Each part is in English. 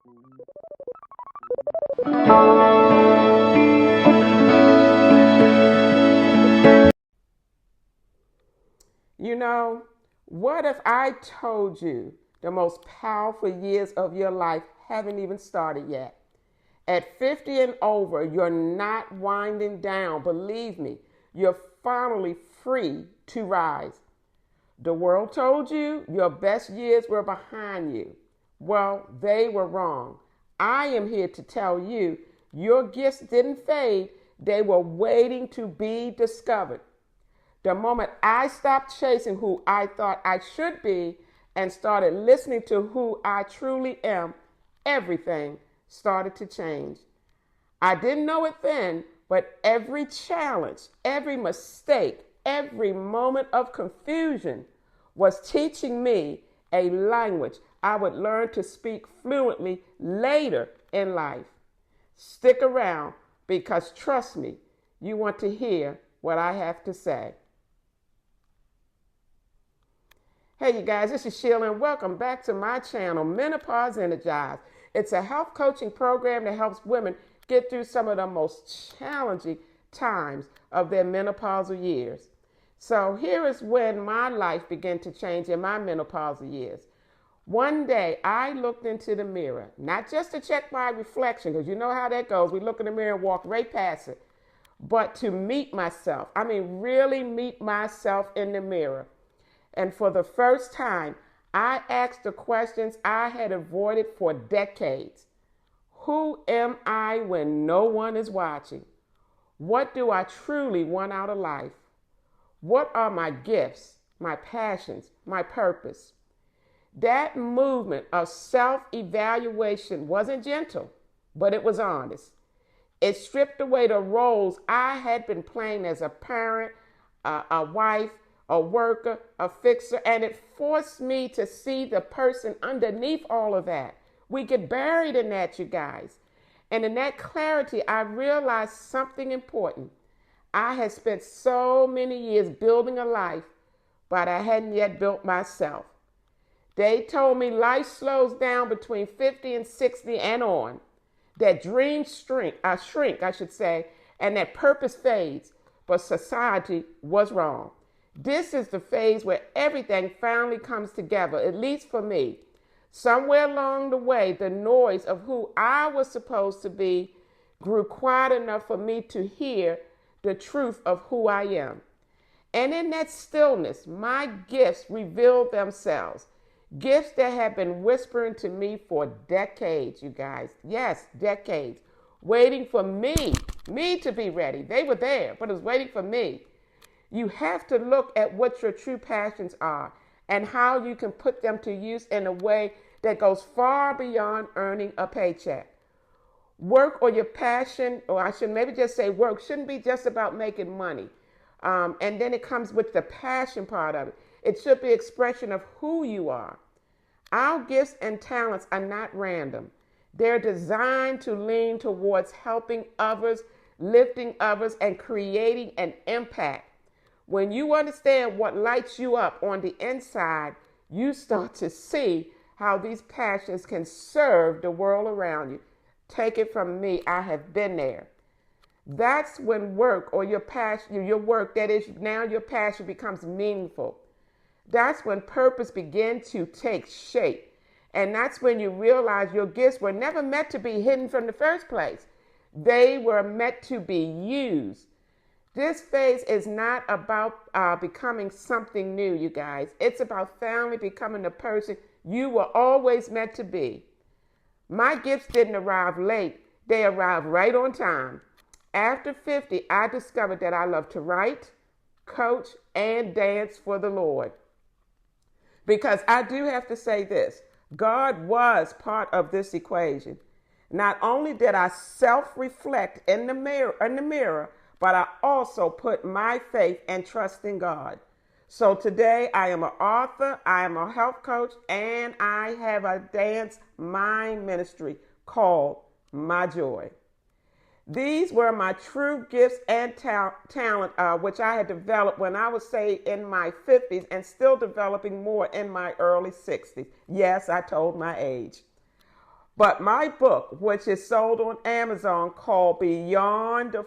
You know, what if I told you the most powerful years of your life haven't even started yet? At 50 and over, you're not winding down. Believe me, you're finally free to rise. The world told you your best years were behind you. Well, they were wrong. I am here to tell you your gifts didn't fade, they were waiting to be discovered. The moment I stopped chasing who I thought I should be and started listening to who I truly am, everything started to change. I didn't know it then, but every challenge, every mistake, every moment of confusion was teaching me a language I would learn to speak fluently later in life. Stick around because trust me, you want to hear what I have to say. Hey, you guys, this is Sheila, and welcome back to my channel, Menopause Energized. It's a health coaching program that helps women get through some of the most challenging times of their menopausal years. So here is when my life began to change in my menopausal years. One day, I looked into the mirror, not just to check my reflection, because you know how that goes. We look in the mirror and walk right past it, but to meet myself. I mean, really meet myself in the mirror. And for the first time, I asked the questions I had avoided for decades. Who am I when no one is watching? What do I truly want out of life? What are my gifts, my passions, my purpose? That movement of self-evaluation wasn't gentle, but it was honest. It stripped away the roles I had been playing as a parent, a wife, a worker, a fixer, and it forced me to see the person underneath all of that. We get buried in that, you guys. And in that clarity, I realized something important. I had spent so many years building a life, but I hadn't yet built myself. They told me life slows down between 50 and 60 and on, that dreams shrink, and that purpose fades, but society was wrong. This is the phase where everything finally comes together, at least for me. Somewhere along the way, the noise of who I was supposed to be grew quiet enough for me to hear the truth of who I am. And in that stillness, my gifts revealed themselves. Gifts that have been whispering to me for decades, you guys. Yes, decades. Waiting for me to be ready. They were there, but it was waiting for me. You have to look at what your true passions are and how you can put them to use in a way that goes far beyond earning a paycheck. Work or your passion, or I should maybe just say work, shouldn't be just about making money. And then it comes with the passion part of it. It should be expression of who you are. Our gifts and talents are not random. They're designed to lean towards helping others, lifting others, and creating an impact. When you understand what lights you up on the inside, you start to see how these passions can serve the world around you. Take it from me, I have been there. That's when work or your passion, your work, that is now your passion, becomes meaningful. That's when purpose begins to take shape. And that's when you realize your gifts were never meant to be hidden from the first place. They were meant to be used. This phase is not about becoming something new, you guys. It's about finally becoming the person you were always meant to be. My gifts didn't arrive late. They arrived right on time. After 50, I discovered that I love to write, coach, and dance for the Lord. Because I do have to say this, God was part of this equation. Not only did I self-reflect in the mirror, but I also put my faith and trust in God. So today I am an author, I am a health coach, and I have a dance mind ministry called My Joy. These were my true gifts and talent, which I had developed when I was, say, in my 50s and still developing more in my early 60s. Yes, I told my age. But my book, which is sold on Amazon, called Beyond the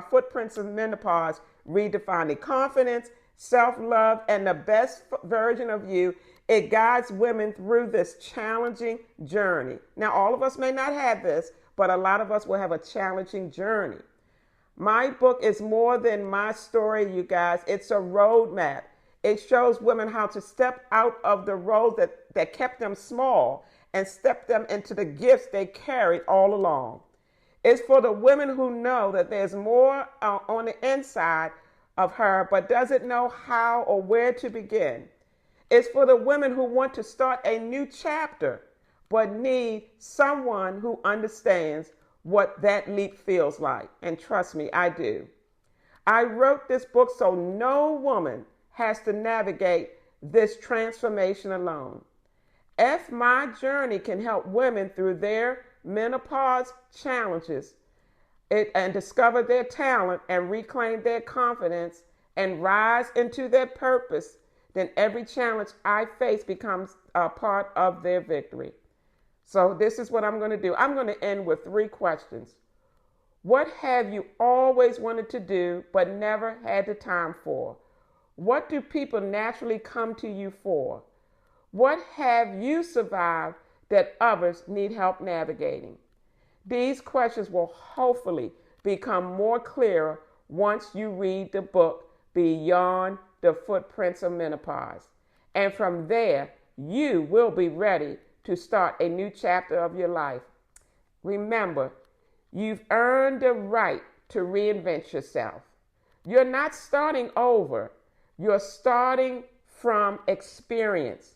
Footprints of Menopause, Redefining Confidence, Self-Love, and the Best Version of You, it guides women through this challenging journey. Now, all of us may not have this, but a lot of us will have a challenging journey. My book is more than my story, you guys. It's a roadmap. It shows women how to step out of the roles that kept them small and step them into the gifts they carried all along. It's for the women who know that there's more on the inside of her, but doesn't know how or where to begin. It's for the women who want to start a new chapter, but need someone who understands what that leap feels like. And trust me, I do. I wrote this book so no woman has to navigate this transformation alone. If my journey can help women through their menopause challenges and discover their talent and reclaim their confidence and rise into their purpose, then every challenge I face becomes a part of their victory. So this is what I'm going to do. I'm going to end with 3 questions. What have you always wanted to do but never had the time for? What do people naturally come to you for? What have you survived that others need help navigating? These questions will hopefully become more clear once you read the book Beyond the Footprints of Menopause. And from there, you will be ready to start a new chapter of your life. Remember, you've earned the right to reinvent yourself. You're not starting over. You're starting from experience.